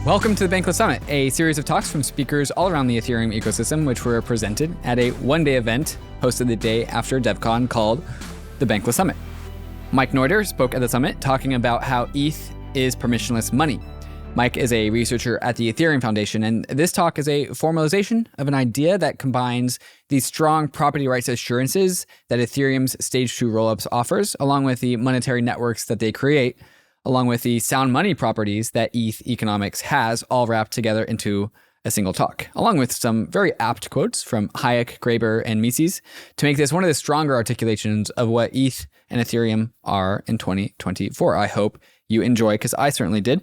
Welcome to the Bankless Summit, a series of talks from speakers all around the Ethereum ecosystem, which were presented at a one-day event hosted the day after DevCon called the Bankless Summit. Mike Neuder spoke at the summit talking about how ETH is permissionless money. Mike is a researcher at the Ethereum Foundation, and this talk is a formalization of an idea that combines the strong property rights assurances that Ethereum's Stage 2 rollups offers, along with the monetary networks that they create, along with the sound money properties that ETH economics has, all wrapped together into a single talk, along with some very apt quotes from Hayek, Graeber, and Mises to make this one of the stronger articulations of what ETH and Ethereum are in 2024. I hope you enjoy, because I certainly did,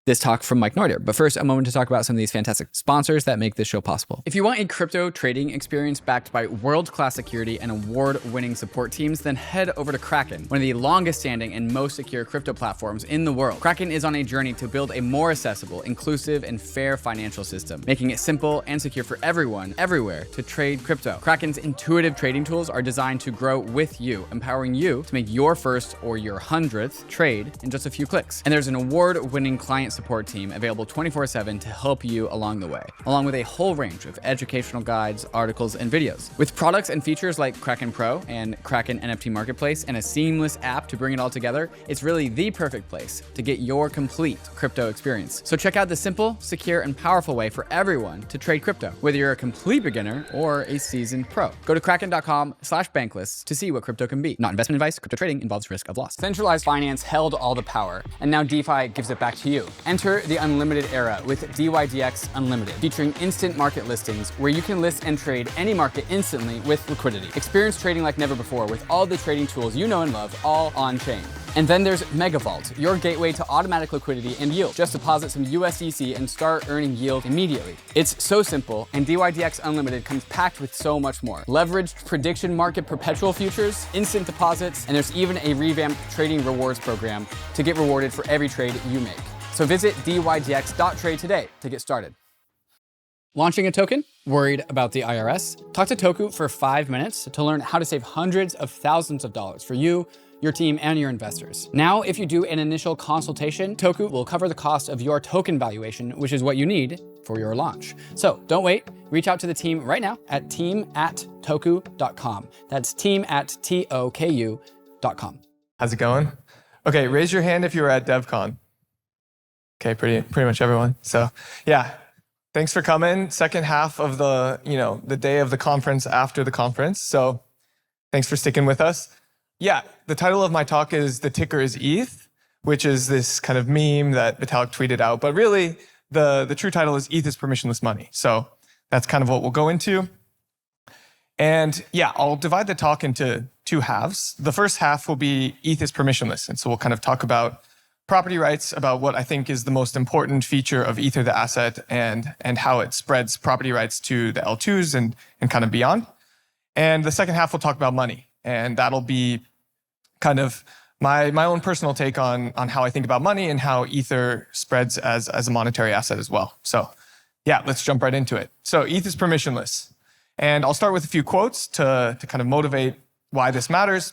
this talk from Mike Neuder. But first, a moment to talk about some of these fantastic sponsors that make this show possible. If you want a crypto trading experience backed by world-class security and award-winning support teams, then head over to KRAKEN, one of the longest-standing and most secure crypto platforms in the world. KRAKEN is on a journey to build a more accessible, inclusive, and fair financial system, making it simple and secure for everyone, everywhere, to trade crypto. KRAKEN's intuitive trading tools are designed to grow with you, empowering you to make your first or your 100th trade in just a few clicks. And there's an award-winning client support team available 24/7 to help you along the way, along with a whole range of educational guides, articles, and videos. With products and features like KRAKEN Pro and KRAKEN NFT Marketplace and a seamless app to bring it all together, it's really the perfect place to get your complete crypto experience. So check out the simple, secure, and powerful way for everyone to trade crypto, whether you're a complete beginner or a seasoned pro. Go to kraken.com/bankless to see what crypto can be. Not investment advice. Crypto trading involves risk of loss. Centralized finance held all the power, and now DeFi gives it back to you. Enter the unlimited era with dYdX Unlimited, featuring instant market listings where you can list and trade any market instantly with liquidity. Experience trading like never before with all the trading tools you know and love, all on-chain. And then there's MegaVault, your gateway to automatic liquidity and yield. Just deposit some USDC and start earning yield immediately. It's so simple, and dYdX Unlimited comes packed with so much more. Leveraged prediction market perpetual futures, instant deposits, and there's even a revamped trading rewards program to get rewarded for every trade you make. So visit dYdX.trade today to get started. Launching a token? Worried about the IRS? Talk to TOKU for 5 minutes to learn how to save hundreds of thousands of dollars for you, your team, and your investors. Now, if you do an initial consultation, TOKU will cover the cost of your token valuation, which is what you need for your launch. So don't wait. Reach out to the team right now at team@toku.com. That's team@TOKU.com. How's it going? Okay, raise your hand if you were at DevCon. Okay, pretty much everyone. So yeah, thanks for coming. Second half of the day of the conference after the conference. So thanks for sticking with us. Yeah, the title of my talk is "The Ticker is ETH," which is this kind of meme that Vitalik tweeted out. But really, the true title is "ETH is Permissionless Money." So that's kind of what we'll go into. And yeah, I'll divide the talk into two halves. The first half will be ETH is permissionless. And so we'll kind of talk about property rights, about what I think is the most important feature of Ether, the asset, and how it spreads property rights to the L2s and kind of beyond. And the second half will talk about money. And that'll be kind of my own personal take on how I think about money and how Ether spreads as a monetary asset as well. So yeah, let's jump right into it. So ETH is permissionless. And I'll start with a few quotes to kind of motivate why this matters.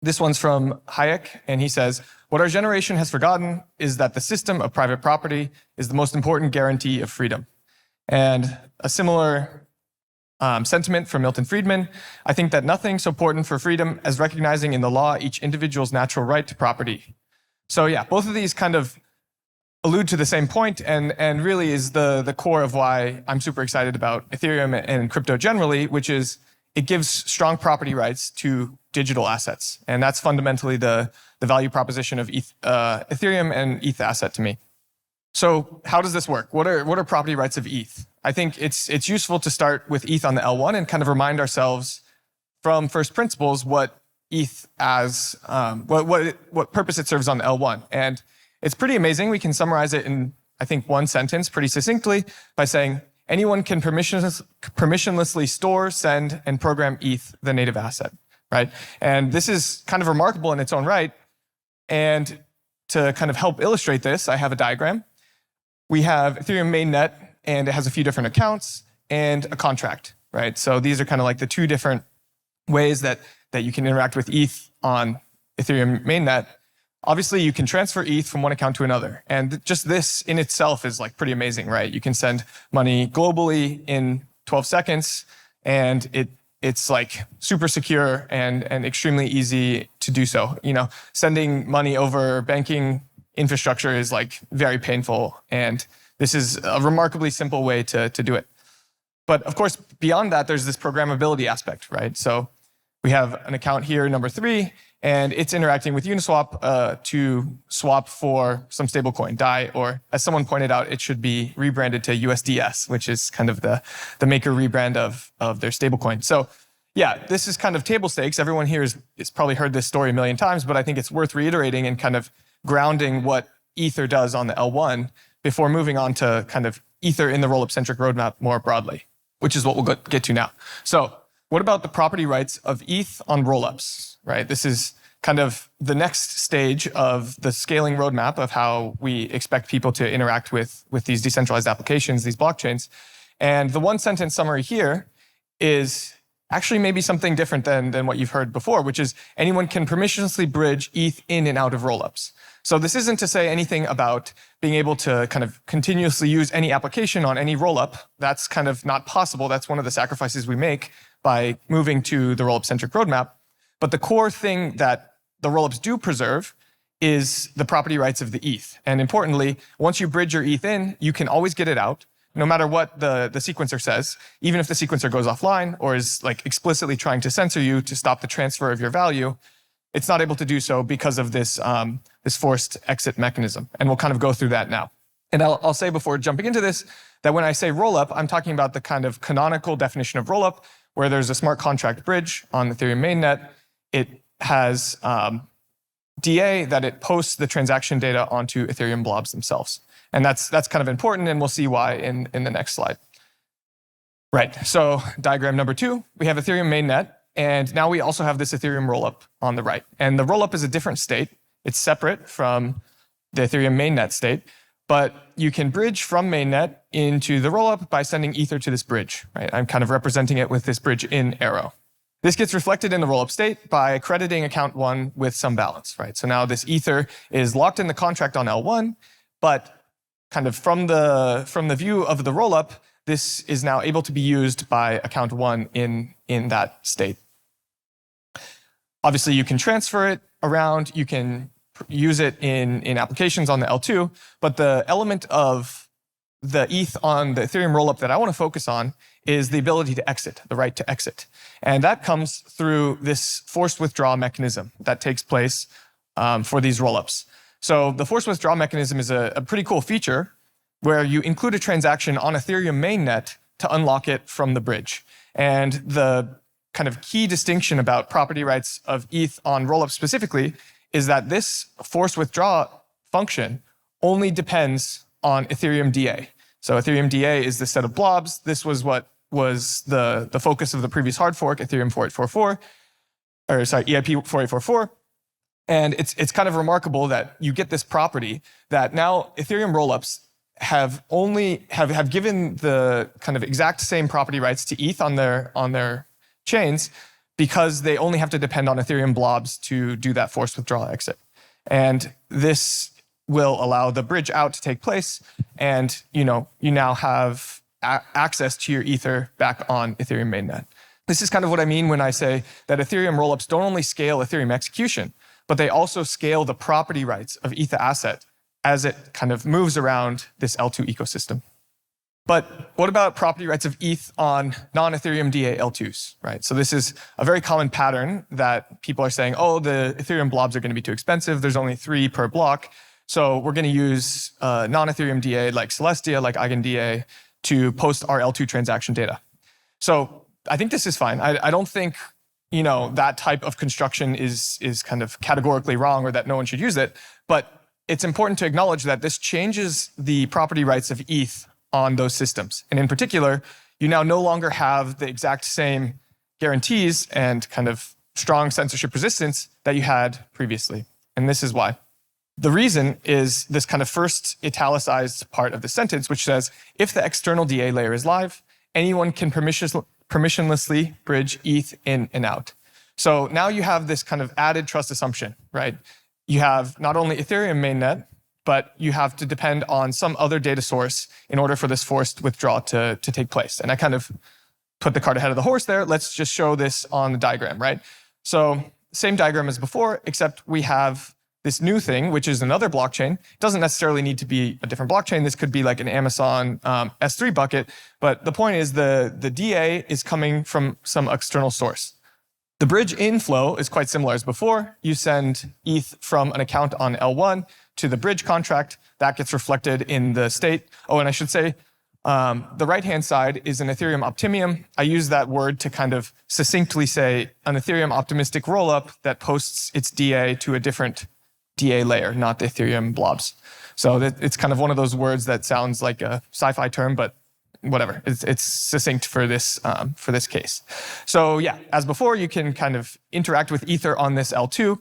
This one's from Hayek, and he says, "What our generation has forgotten is that the system of private property is the most important guarantee of freedom." And a similar sentiment from Milton Friedman: "I think that nothing so important for freedom as recognizing in the law each individual's natural right to property." So yeah, both of these kind of allude to the same point and really is the core of why I'm super excited about Ethereum and crypto generally, which is it gives strong property rights to digital assets. And that's fundamentally the value proposition of Ethereum and ETH asset to me. So how does this work? What are property rights of ETH? I think it's useful to start with ETH on the L1 and kind of remind ourselves from first principles what ETH as, what purpose it serves on the L1. And it's pretty amazing. We can summarize it in, I think, one sentence pretty succinctly by saying, anyone can permissionlessly store, send, and program ETH, the native asset, right? And this is kind of remarkable in its own right. And to kind of help illustrate this, I have a diagram. We have Ethereum mainnet, and it has a few different accounts and a contract, right? So these are kind of like the two different ways that you can interact with ETH on Ethereum mainnet. obviously you can transfer ETH from one account to another. And just this in itself is like pretty amazing, right? You can send money globally in 12 seconds and it's like super secure and extremely easy to do so. You know, sending money over banking infrastructure is like very painful. And this is a remarkably simple way to do it. But of course, beyond that, there's this programmability aspect, right? So we have an account here, number 3, and it's interacting with Uniswap to swap for some stablecoin, DAI, or as someone pointed out, it should be rebranded to USDS, which is kind of the maker rebrand of their stablecoin. So yeah, this is kind of table stakes. Everyone here has probably heard this story a million times, but I think it's worth reiterating and kind of grounding what Ether does on the L1 before moving on to kind of Ether in the rollup-centric roadmap more broadly, which is what we'll get to now. So what about the property rights of ETH on rollups, right? This is kind of the next stage of the scaling roadmap of how we expect people to interact with these decentralized applications, these blockchains. And the one-sentence summary here is actually maybe something different than what you've heard before, which is anyone can permissionlessly bridge ETH in and out of rollups. So this isn't to say anything about being able to kind of continuously use any application on any rollup. That's kind of not possible. That's one of the sacrifices we make by moving to the rollup-centric roadmap. But the core thing that the rollups do preserve is the property rights of the ETH. And importantly, once you bridge your ETH in, you can always get it out, no matter what the sequencer says, even if the sequencer goes offline or is like explicitly trying to censor you to stop the transfer of your value. It's not able to do so because of this, this forced exit mechanism. And we'll kind of go through that now. And I'll say before jumping into this, that when I say rollup, I'm talking about the kind of canonical definition of rollup, where there's a smart contract bridge on the Ethereum mainnet. It has DA that it posts the transaction data onto Ethereum blobs themselves. And that's kind of important, and we'll see why in the next slide. Right, so diagram number 2, we have Ethereum mainnet. And now we also have this Ethereum rollup on the right. And the rollup is a different state. It's separate from the Ethereum mainnet state. But you can bridge from mainnet into the rollup by sending Ether to this bridge, right? I'm kind of representing it with this bridge in arrow. This gets reflected in the rollup state by crediting account 1 with some balance, right? So now this Ether is locked in the contract on L1, but kind of from the view of the rollup, this is now able to be used by account 1 in that state. Obviously, you can transfer it around, you can use it in applications on the L2, but the element of the ETH on the Ethereum rollup that I want to focus on is the ability to exit, the right to exit. And that comes through this forced withdrawal mechanism that takes place for these rollups. So the forced withdrawal mechanism is a pretty cool feature where you include a transaction on Ethereum mainnet to unlock it from the bridge. And the kind of key distinction about property rights of ETH on rollup specifically is that this forced withdrawal function only depends on Ethereum DA. So Ethereum DA is this set of blobs. This was what was the focus of the previous hard fork, Ethereum 4844, or sorry, EIP 4844. And it's kind of remarkable that you get this property that now Ethereum rollups have given the kind of exact same property rights to ETH on their chains because they only have to depend on Ethereum blobs to do that forced withdrawal exit. And this will allow the bridge out to take place, and you now have access to your Ether back on Ethereum mainnet. This is kind of what I mean when I say that Ethereum rollups don't only scale Ethereum execution, but they also scale the property rights of ETH asset as it kind of moves around this L2 ecosystem. But what about property rights of ETH on non-Ethereum DA L2s, right? So this is a very common pattern that people are saying, oh, the Ethereum blobs are going to be too expensive. There's only 3 per block. So we're going to use non-Ethereum DA like Celestia, like EigenDA, to post our L2 transaction data. So I think this is fine. I don't think that type of construction is kind of categorically wrong or that no one should use it. But it's important to acknowledge that this changes the property rights of ETH on those systems. And in particular, you now no longer have the exact same guarantees and kind of strong censorship resistance that you had previously. And this is why. The reason is this kind of first italicized part of the sentence, which says, if the external DA layer is live, anyone can permissionlessly bridge ETH in and out. So now you have this kind of added trust assumption, right? you have not only Ethereum mainnet, but you have to depend on some other data source in order for this forced withdrawal to take place. And I kind of put the cart ahead of the horse there. Let's just show this on the diagram, right? So same diagram as before, except we have this new thing, which is another blockchain. It doesn't necessarily need to be a different blockchain. This could be like an Amazon S3 bucket. But the point is the DA is coming from some external source. The bridge inflow is quite similar as before. You send ETH from an account on L1 to the bridge contract. That gets reflected in the state. Oh, and I should say, the right-hand side is an Ethereum optimium. I use that word to kind of succinctly say an Ethereum optimistic rollup that posts its DA to a different DA layer, not the Ethereum blobs. So it's kind of one of those words that sounds like a sci-fi term, but whatever. It's succinct for this case. So yeah, as before, you can kind of interact with Ether on this L2.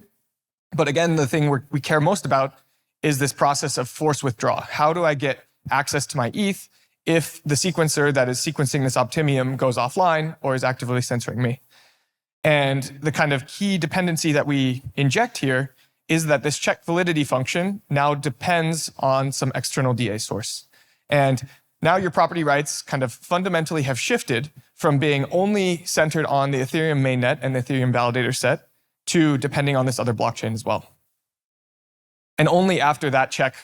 But again, the thing we care most about is this process of force withdrawal. How do I get access to my ETH if the sequencer that is sequencing this optimium goes offline or is actively censoring me? And the kind of key dependency that we inject here is that this check validity function now depends on some external DA source. And now your property rights kind of fundamentally have shifted from being only centered on the Ethereum mainnet and the Ethereum validator set to depending on this other blockchain as well. And only after that check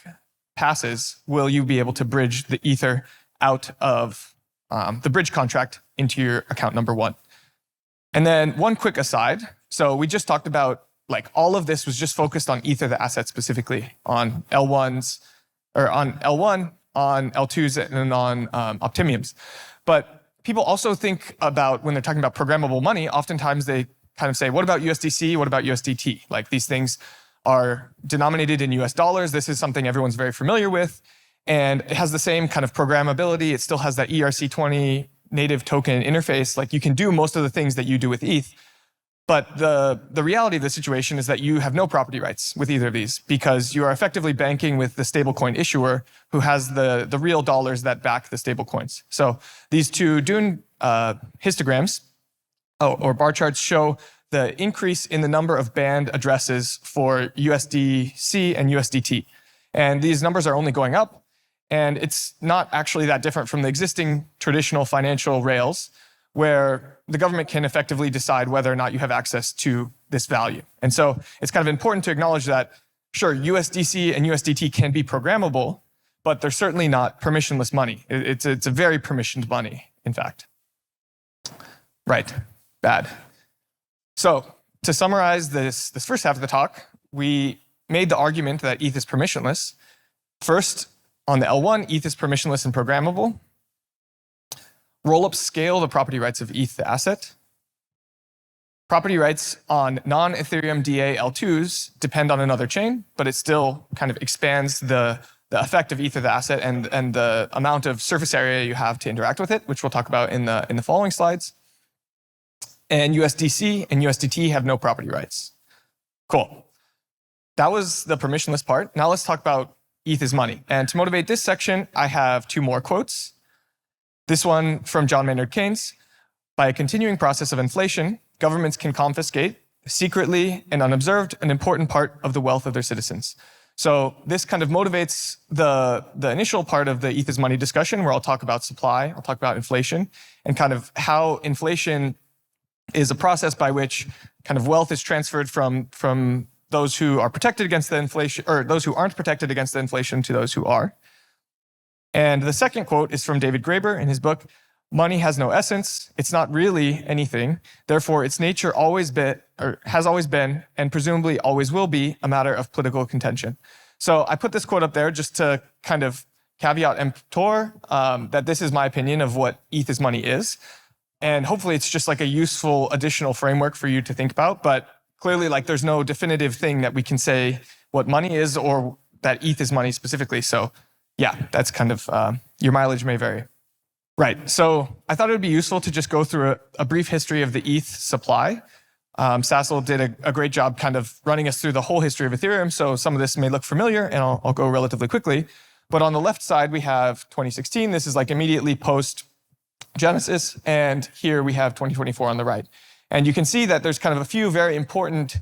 passes will you be able to bridge the Ether out of the bridge contract into your account number one. And then one quick aside. So we just talked about like all of this was just focused on Ether, the asset specifically, on L1s, or on L1, on L2s, and on optimiums. But people also think about, when they're talking about programmable money, oftentimes they kind of say, what about USDC? What about USDT? Like these things are denominated in US dollars. This is something everyone's very familiar with. And it has the same kind of programmability. It still has that ERC20 native token interface. Like you can do most of the things that you do with ETH. But the reality of the situation is that you have no property rights with either of these because you are effectively banking with the stablecoin issuer who has the real dollars that back the stablecoins. So these two Dune histograms or bar charts show the increase in the number of banned addresses for USDC and USDT. And these numbers are only going up. And it's not actually that different from the existing traditional financial rails where the government can effectively decide whether or not you have access to this value. And so it's kind of important to acknowledge that, sure, USDC and USDT can be programmable, but they're certainly not permissionless money. It's a very permissioned money, in fact. Right, bad. So to summarize this first half of the talk, we made the argument that ETH is permissionless. First, on the L1, ETH is permissionless and programmable. Rollups scale the property rights of ETH, the asset. Property rights on non-Ethereum DA L2s depend on another chain, but it still kind of expands the effect of ETH, the asset, and the amount of surface area you have to interact with it, which we'll talk about in the following slides. And USDC and USDT have no property rights. Cool. That was the permissionless part. Now let's talk about ETH is money. And to motivate this section, I have two more quotes. This one from John Maynard Keynes. By a continuing process of inflation, governments can confiscate, secretly and unobserved, an important part of the wealth of their citizens. So this kind of motivates the initial part of the ETH is money discussion, where I'll talk about supply, I'll talk about inflation, and kind of how inflation is a process by which kind of wealth is transferred from those who are protected against the inflation, or those who aren't protected against the inflation to those who are. And the second quote is from David Graeber in his book, Money Has No Essence. It's not really anything. Therefore, its nature has always been, and presumably always will be, a matter of political contention. So I put this quote up there just to kind of caveat emptor that this is my opinion of what ETH is money is. And hopefully it's just like a useful additional framework for you to think about. But clearly, like there's no definitive thing that we can say what money is or that ETH is money specifically. So yeah, that's kind of, your mileage may vary. Right, so I thought it would be useful to just go through a brief history of the ETH supply. Sassel did a great job kind of running us through the whole history of Ethereum, so some of this may look familiar, and I'll go relatively quickly. But on the left side, we have 2016. This is like immediately post-Genesis, and here we have 2024 on the right. And you can see that there's kind of a few very important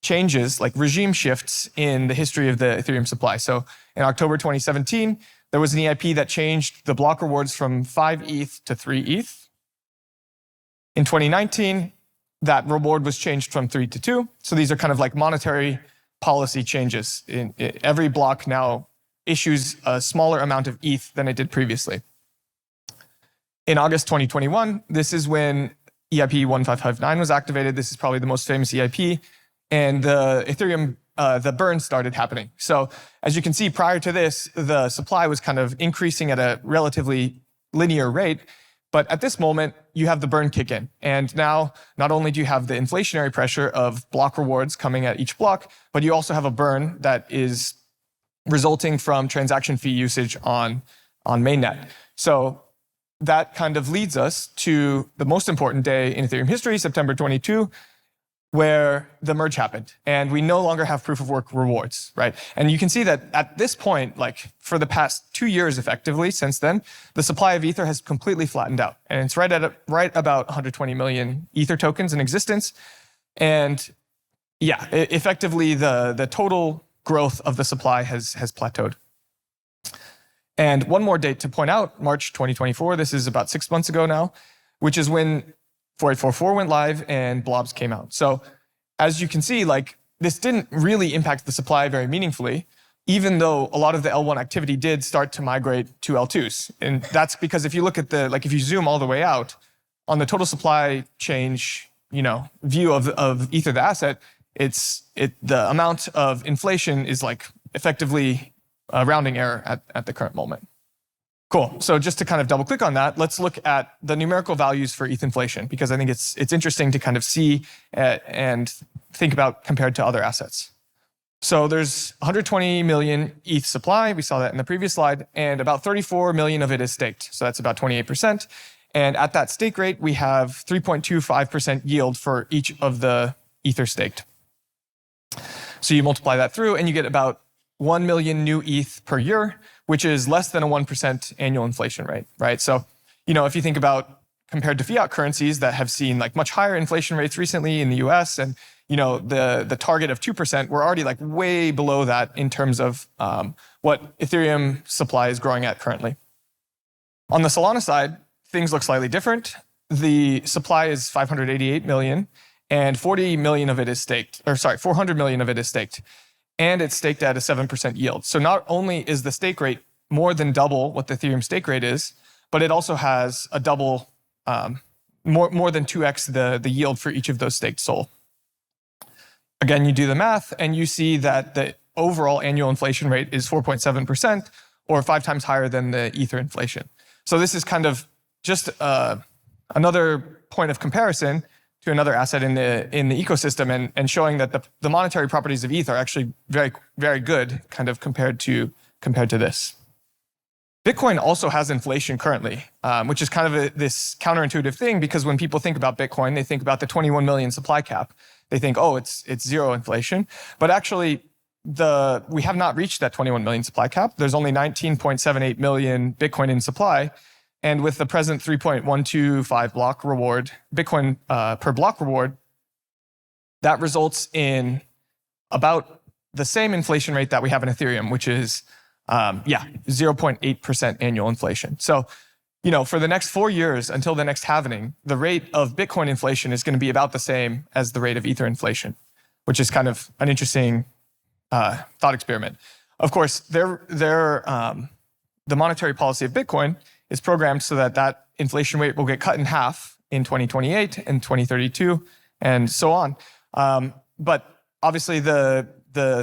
changes, like regime shifts in the history of the Ethereum supply. So in October 2017, there was an EIP that changed the block rewards from 5 ETH to 3 ETH. In 2019, that reward was changed from 3 to 2. So these are kind of like monetary policy changes. Every block now issues a smaller amount of ETH than it did previously. In August 2021, this is when EIP 1559 was activated. This is probably the most famous EIP. And the Ethereum, the burn started happening. So as you can see, prior to this, the supply was kind of increasing at a relatively linear rate. But at this moment, you have the burn kick in. And now, not only do you have the inflationary pressure of block rewards coming at each block, but you also have a burn that is resulting from transaction fee usage on mainnet. So that kind of leads us to the most important day in Ethereum history, September 22, where the merge happened. And we no longer have proof of work rewards, right? And you can see that at this point, like for the past 2 years effectively since then, the supply of Ether has completely flattened out. And it's right about 120 million Ether tokens in existence. And yeah, effectively the total growth of the supply has plateaued. And one more date to point out, March 2024, this is about 6 months ago now, which is when 4844 went live and blobs came out. So as you can see, like this didn't really impact the supply very meaningfully, even though a lot of the L1 activity did start to migrate to L2s. And that's because if you look at if you zoom all the way out on the total supply change, view of Ether, the asset, the amount of inflation is like effectively a rounding error at the current moment. Cool. So just to kind of double click on that, let's look at the numerical values for ETH inflation, because I think it's interesting to kind of see and think about compared to other assets. So there's 120 million ETH supply. We saw that in the previous slide, and about 34 million of it is staked. So that's about 28%. And at that stake rate, we have 3.25% yield for each of the Ether staked. So you multiply that through and you get about 1 million new ETH per year, which is less than a 1% annual inflation rate, right? So, if you think about compared to fiat currencies that have seen like much higher inflation rates recently in the US and, the target of 2%, we're already like way below that in terms of what Ethereum supply is growing at currently. On the Solana side, things look slightly different. The supply is 588 million and 40 million of it is staked, 400 million of it is staked. And it's staked at a 7% yield. So not only is the stake rate more than double what the Ethereum stake rate is, but it also has a double, more than 2x the yield for each of those staked SOL. Again, you do the math and you see that the overall annual inflation rate is 4.7%, or 5 times higher than the Ether inflation. So this is kind of just another point of comparison to another asset in the ecosystem and showing that the monetary properties of ETH are actually very, very good kind of compared to this. Bitcoin also has inflation currently, which is kind of this counterintuitive thing, because when people think about Bitcoin, they think about the 21 million supply cap. They think, oh, it's zero inflation. But actually, we have not reached that 21 million supply cap. There's only 19.78 million Bitcoin in supply. And with the present 3.125 block reward, Bitcoin per block reward, that results in about the same inflation rate that we have in Ethereum, which is, 0.8% annual inflation. So, for the next 4 years until the next halving, the rate of Bitcoin inflation is going to be about the same as the rate of Ether inflation, which is kind of an interesting thought experiment. Of course, the monetary policy of Bitcoin is programmed so that inflation rate will get cut in half in 2028 and 2032 and so on. But obviously the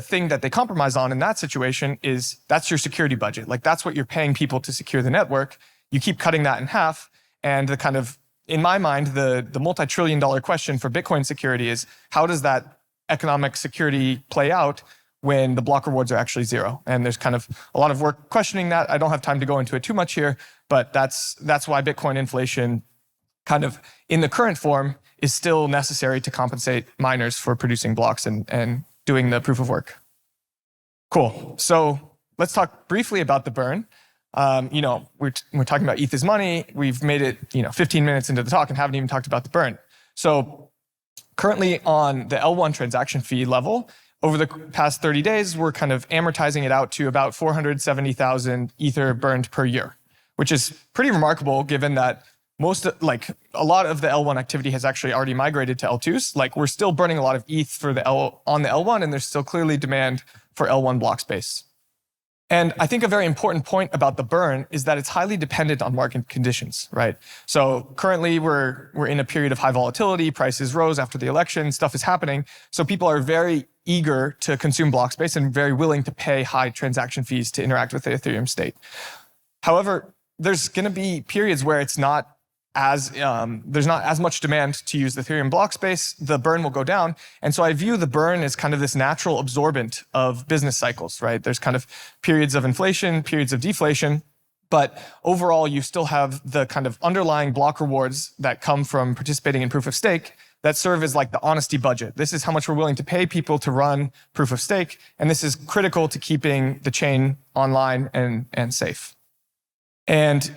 thing that they compromise on in that situation is that's your security budget. Like that's what you're paying people to secure the network. You keep cutting that in half. And the kind of, in my mind, the multi-trillion-dollar question for Bitcoin security is how does that economic security play out when the block rewards are actually zero? And there's kind of a lot of work questioning that. I don't have time to go into it too much here, but that's why Bitcoin inflation kind of in the current form is still necessary to compensate miners for producing blocks and doing the proof of work. Cool. So let's talk briefly about the burn. We're talking about ETH is money. We've made it, 15 minutes into the talk and haven't even talked about the burn. So currently on the L1 transaction fee level, over the past 30 days, we're kind of amortizing it out to about 470,000 Ether burned per year, which is pretty remarkable given that a lot of the L1 activity has actually already migrated to L2s. Like we're still burning a lot of ETH on the L1, and there's still clearly demand for L1 block space. And I think a very important point about the burn is that it's highly dependent on market conditions, right? So currently we're in a period of high volatility, prices rose after the election, stuff is happening. So people are very eager to consume block space and very willing to pay high transaction fees to interact with the Ethereum state. However, there's going to be periods where there's not as much demand to use the Ethereum block space, the burn will go down. And so I view the burn as kind of this natural absorbent of business cycles, right? There's kind of periods of inflation, periods of deflation, but overall you still have the kind of underlying block rewards that come from participating in proof of stake that serve as like the honesty budget. This is how much we're willing to pay people to run proof of stake, and this is critical to keeping the chain online and safe. And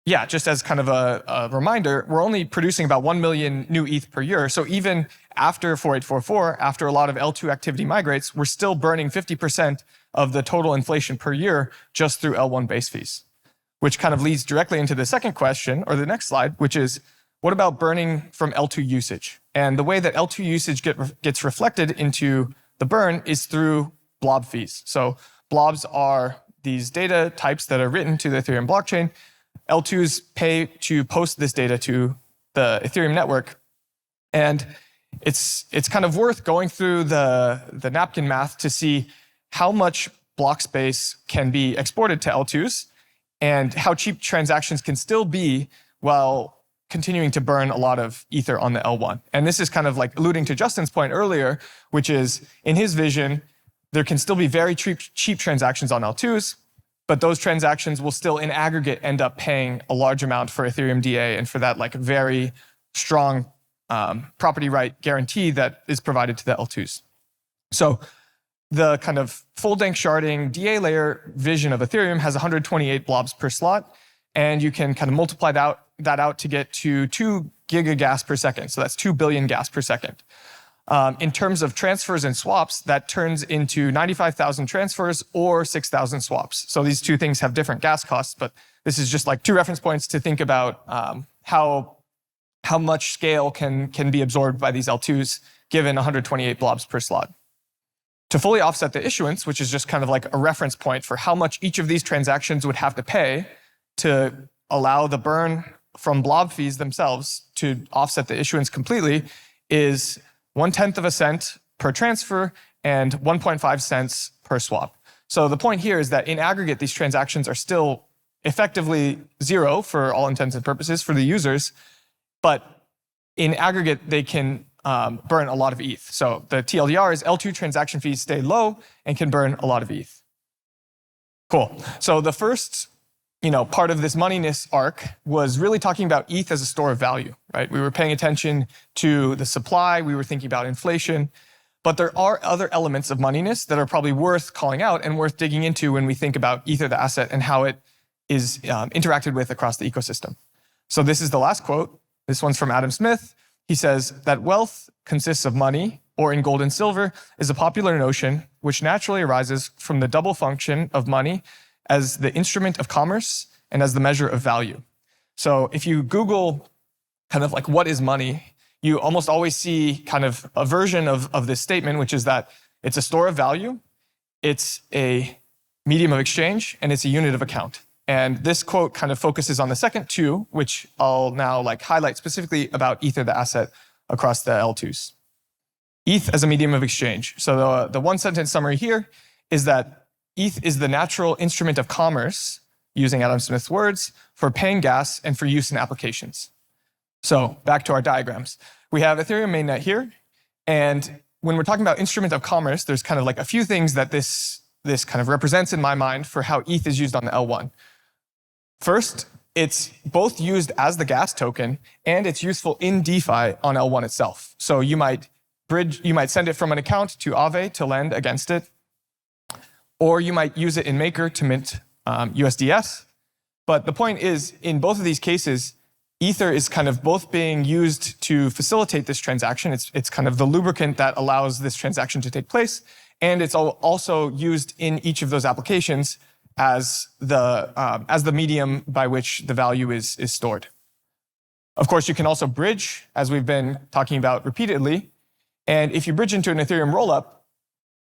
yeah, just as kind of a reminder, we're only producing about 1 million new ETH per year. So even after 4844, after a lot of L2 activity migrates, we're still burning 50% of the total inflation per year just through L1 base fees, which kind of leads directly into the second question, or the next slide, which is, what about burning from L2 usage? And the way that L2 usage gets reflected into the burn is through blob fees. So blobs are these data types that are written to the Ethereum blockchain. L2s pay to post this data to the Ethereum network. And it's kind of worth going through the napkin math to see how much block space can be exported to L2s and how cheap transactions can still be while continuing to burn a lot of Ether on the L1. And this is kind of like alluding to Justin's point earlier, which is in his vision, there can still be very cheap transactions on L2s, but those transactions will still in aggregate end up paying a large amount for Ethereum DA and for that like very strong property right guarantee that is provided to the L2s. So the kind of full dank sharding DA layer vision of Ethereum has 128 blobs per slot, and you can kind of multiply that out to get to 2 gigagas per second. So that's 2 billion gas per second. In terms of transfers and swaps, that turns into 95,000 transfers or 6,000 swaps. So these two things have different gas costs, but this is just like two reference points to think about how much scale can be absorbed by these L2s given 128 blobs per slot. To fully offset the issuance, which is just kind of like a reference point for how much each of these transactions would have to pay to allow the burn from blob fees themselves to offset the issuance completely, is 1/10 of a cent per transfer and 1.5 cents per swap. So the point here is that in aggregate, these transactions are still effectively zero for all intents and purposes for the users, but in aggregate, they can burn a lot of ETH. So the TLDR is L2 transaction fees stay low and can burn a lot of ETH. Cool. So the first part of this moneyness arc was really talking about ETH as a store of value, right? We were paying attention to the supply, we were thinking about inflation, but there are other elements of moneyness that are probably worth calling out and worth digging into when we think about Ether, the asset, and how it is interacted with across the ecosystem. So this is the last quote. This one's from Adam Smith. He says that wealth consists of money, or in gold and silver, is a popular notion which naturally arises from the double function of money as the instrument of commerce and as the measure of value. So if you Google kind of like what is money, you almost always see kind of a version of this statement, which is that it's a store of value, it's a medium of exchange, and it's a unit of account. And this quote kind of focuses on the second two, which I'll now like highlight specifically about Ether, the asset, across the L2s. ETH as a medium of exchange. So the one sentence summary here is that ETH is the natural instrument of commerce, using Adam Smith's words, for paying gas and for use in applications. So back to our diagrams. We have Ethereum mainnet here. And when we're talking about instrument of commerce, there's kind of like a few things that this kind of represents in my mind for how ETH is used on the L1. First, it's both used as the gas token and it's useful in DeFi on L1 itself. So you might send it from an account to Aave to lend against it, or you might use it in Maker to mint USDS. But the point is, in both of these cases, Ether is kind of both being used to facilitate this transaction. It's kind of the lubricant that allows this transaction to take place. And it's also used in each of those applications as the medium by which the value is stored. Of course, you can also bridge, as we've been talking about repeatedly. And if you bridge into an Ethereum rollup,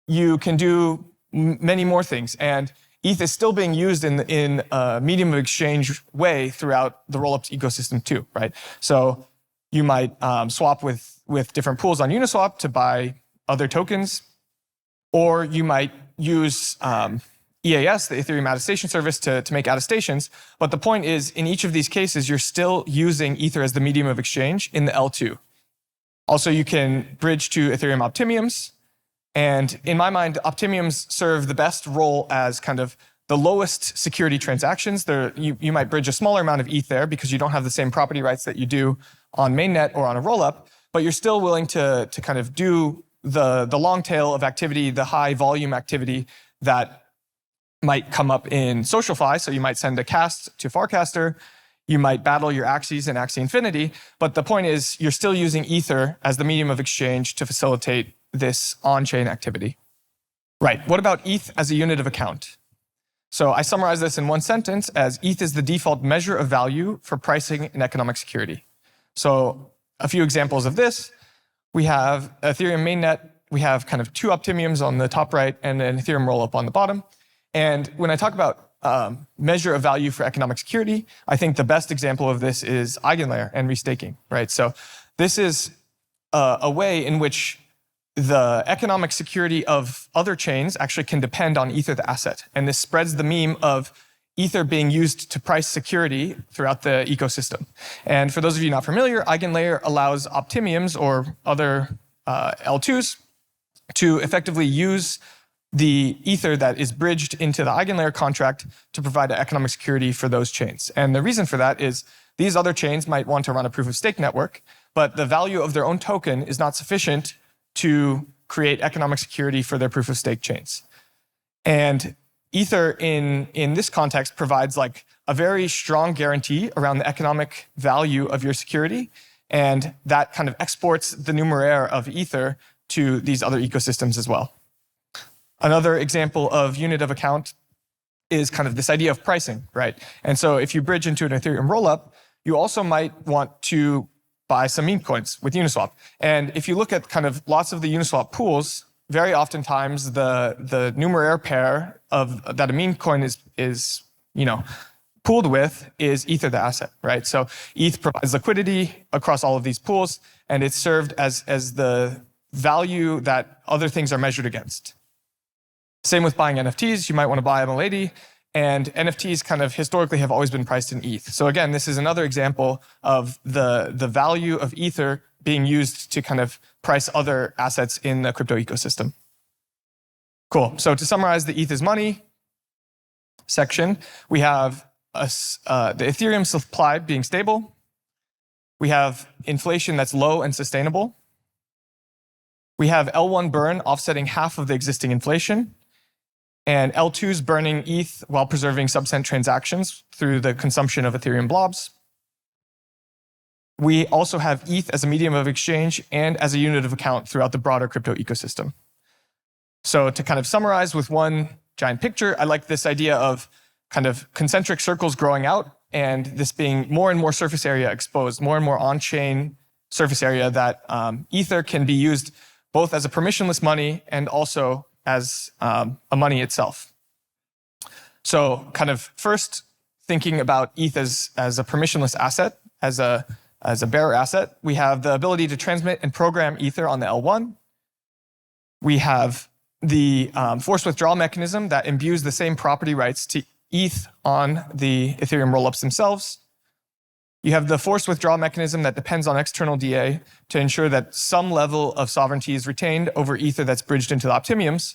you can do many more things. And ETH is still being used in a medium of exchange way throughout the rollups ecosystem too, right? So you might swap with different pools on Uniswap to buy other tokens, or you might use EAS, the Ethereum attestation service, to make attestations. But the point is, in each of these cases, you're still using Ether as the medium of exchange in the L2. Also, you can bridge to Ethereum Optimiums. And in my mind, Optimiums serve the best role as kind of the lowest security transactions. You might bridge a smaller amount of ETH there because you don't have the same property rights that you do on mainnet or on a rollup, but you're still willing to kind of do the long tail of activity, the high volume activity that might come up in SocialFi. So you might send a cast to Farcaster. You might battle your Axes and Axie Infinity. But the point is, you're still using Ether as the medium of exchange to facilitate this on-chain activity. Right, what about ETH as a unit of account? So I summarize this in one sentence as ETH is the default measure of value for pricing and economic security. So a few examples of this. We have Ethereum mainnet. We have kind of two Optimiums on the top right and an Ethereum rollup on the bottom. And when I talk about measure of value for economic security, I think the best example of this is Eigenlayer and restaking, right? So this is a way in which the economic security of other chains actually can depend on Ether, the asset. And this spreads the meme of Ether being used to price security throughout the ecosystem. And for those of you not familiar, Eigenlayer allows Optimiums or other L2s to effectively use the Ether that is bridged into the Eigenlayer contract to provide economic security for those chains. And the reason for that is these other chains might want to run a proof of stake network, but the value of their own token is not sufficient to create economic security for their proof of stake chains. And Ether in this context provides like a very strong guarantee around the economic value of your security. And that kind of exports the numeraire of Ether to these other ecosystems as well. Another example of unit of account is kind of this idea of pricing, right? And so if you bridge into an Ethereum rollup, you also might want to buy some meme coins with Uniswap. And if you look at kind of lots of the Uniswap pools, very oftentimes the numeraire pair of that a meme coin is pooled with is Ether, the asset, right? So ETH provides liquidity across all of these pools, and it's served as the value that other things are measured against. Same with buying NFTs. You might want to buy a Milady, and NFTs kind of historically have always been priced in ETH. So again, this is another example of the value of Ether being used to kind of price other assets in the crypto ecosystem. Cool. So to summarize the ETH is money section, we have the Ethereum supply being stable. We have inflation that's low and sustainable. We have L1 burn offsetting half of the existing inflation, and L2s burning ETH while preserving subcent transactions through the consumption of Ethereum blobs. We also have ETH as a medium of exchange and as a unit of account throughout the broader crypto ecosystem. So to kind of summarize with one giant picture, I like this idea of kind of concentric circles growing out and this being more and more surface area exposed, more and more on-chain surface area that Ether can be used both as a permissionless money and also as a money itself. So kind of first thinking about ETH as a permissionless asset, as a bearer asset, we have the ability to transmit and program Ether on the L1. We have the forced withdrawal mechanism that imbues the same property rights to ETH on the Ethereum rollups themselves. You have the forced withdrawal mechanism that depends on external DA to ensure that some level of sovereignty is retained over Ether that's bridged into the Optimiums.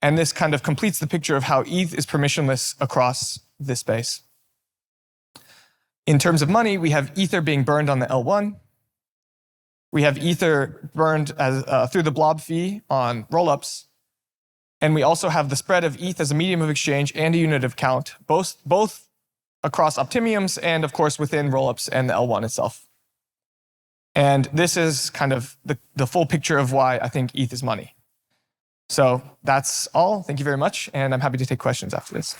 And this kind of completes the picture of how ETH is permissionless across this space. In terms of money, we have Ether being burned on the L1. We have Ether burned through the blob fee on rollups. And we also have the spread of ETH as a medium of exchange and a unit of account, both across Optimiums and of course within rollups and the L1 itself. And this is kind of the full picture of why I think ETH is money. So that's all. Thank you very much. And I'm happy to take questions after this.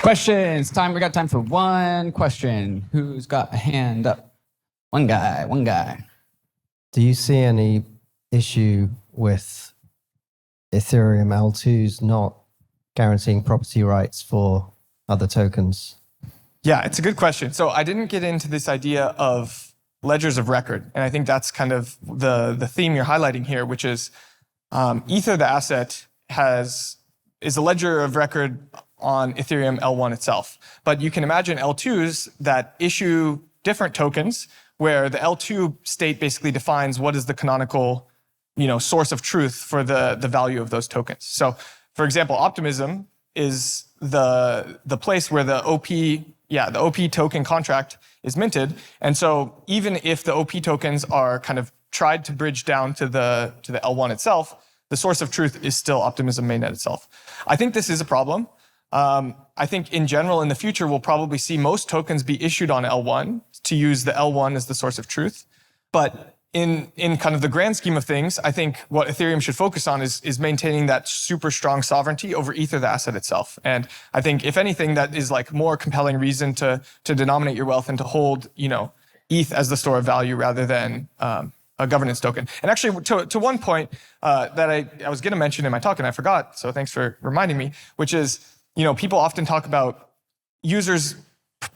Questions. We got time for one question. Who's got a hand up? One guy. Do you see any issue with Ethereum L2s not guaranteeing property rights for other tokens? Yeah, it's a good question. So I didn't get into this idea of ledgers of record. And I think that's kind of the theme you're highlighting here, which is Ether, the asset, is a ledger of record on Ethereum L1 itself. But you can imagine L2s that issue different tokens where the L2 state basically defines what is the canonical source of truth for the value of those tokens. So for example, Optimism is the place where the OP token contract is minted. And so even if the OP tokens are kind of tried to bridge down to the L1 itself, the source of truth is still Optimism mainnet itself. I think this is a problem. I think in general, in the future, we'll probably see most tokens be issued on L1 to use the L1 as the source of truth. But in kind of the grand scheme of things, I think what Ethereum should focus on is maintaining that super strong sovereignty over Ether, the asset itself. And I think if anything, that is like more compelling reason to denominate your wealth and to hold, ETH as the store of value rather than a governance token. And actually, to one point that I was going to mention in my talk and I forgot, so thanks for reminding me, which is, people often talk about users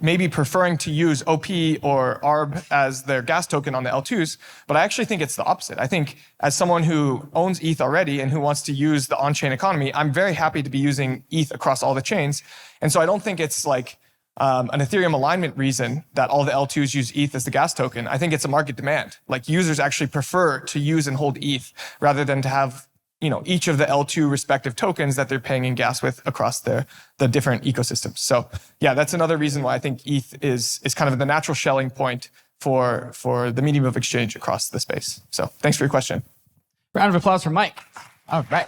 maybe preferring to use OP or ARB as their gas token on the L2s, but I actually think it's the opposite. I think as someone who owns ETH already and who wants to use the on-chain economy, I'm very happy to be using ETH across all the chains. And so I don't think it's like an Ethereum alignment reason that all the L2s use ETH as the gas token. I think it's a market demand. Like users actually prefer to use and hold ETH rather than to have each of the L2 respective tokens that they're paying in gas with across the different ecosystems. So yeah, that's another reason why I think ETH is kind of the natural shelling point for the medium of exchange across the space. So thanks for your question. Round of applause for Mike. All right.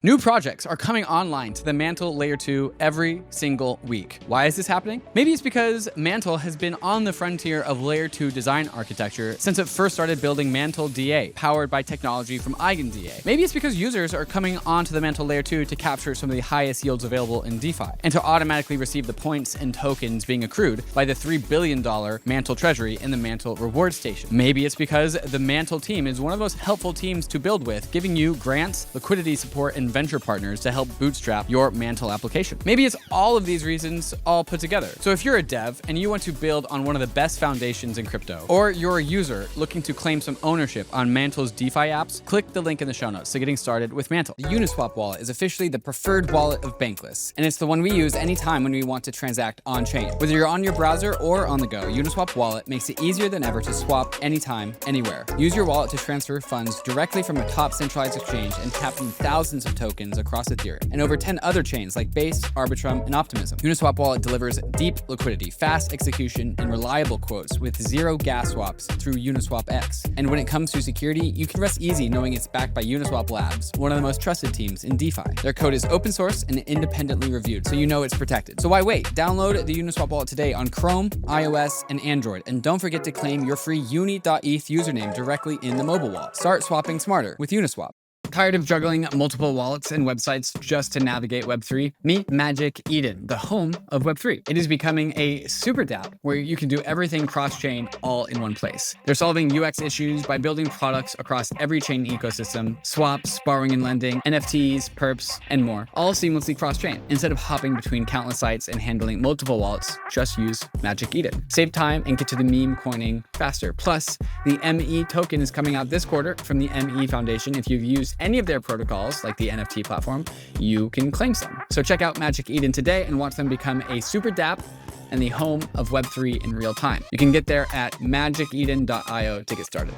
New projects are coming online to the MANTLE Layer 2 every single week. Why is this happening? Maybe it's because MANTLE has been on the frontier of Layer 2 design architecture since it first started building MANTLE DA, powered by technology from EigenDA. Maybe it's because users are coming onto the MANTLE Layer 2 to capture some of the highest yields available in DeFi, and to automatically receive the points and tokens being accrued by the $3 billion MANTLE treasury in the MANTLE reward station. Maybe it's because the MANTLE team is one of the most helpful teams to build with, giving you grants, liquidity support, and venture partners to help bootstrap your MANTLE application. Maybe it's all of these reasons all put together. So if you're a dev and you want to build on one of the best foundations in crypto, or you're a user looking to claim some ownership on MANTLE's DeFi apps, click the link in the show notes to getting started with MANTLE. The UNISWAP wallet is officially the preferred wallet of Bankless, and it's the one we use anytime when we want to transact on-chain. Whether you're on your browser or on the go, UNISWAP wallet makes it easier than ever to swap anytime, anywhere. Use your wallet to transfer funds directly from a top centralized exchange and tap from thousands of tokens across Ethereum and over 10 other chains like Base, Arbitrum, and Optimism. UNISWAP wallet delivers deep liquidity, fast execution, and reliable quotes with zero gas swaps through Uniswap X. And when it comes to security, you can rest easy knowing it's backed by Uniswap Labs, one of the most trusted teams in DeFi. Their code is open source and independently reviewed, so you know it's protected. So why wait? Download the Uniswap wallet today on Chrome, iOS, and Android, and don't forget to claim your free uni.eth username directly in the mobile wallet. Start swapping smarter with Uniswap. Tired of juggling multiple wallets and websites just to navigate Web3? Meet Magic Eden, the home of Web3. It is becoming a super dApp where you can do everything cross-chain all in one place. They're solving UX issues by building products across every chain ecosystem, swaps, borrowing and lending, NFTs, perps, and more, all seamlessly cross-chain. Instead of hopping between countless sites and handling multiple wallets, just use Magic Eden. Save time and get to the meme coining faster. Plus, the ME token is coming out this quarter from the ME Foundation. If you've used any of their protocols, like the NFT platform, you can claim some. So check out Magic Eden today and watch them become a super dApp and the home of Web3 in real time. You can get there at magiceden.io to get started.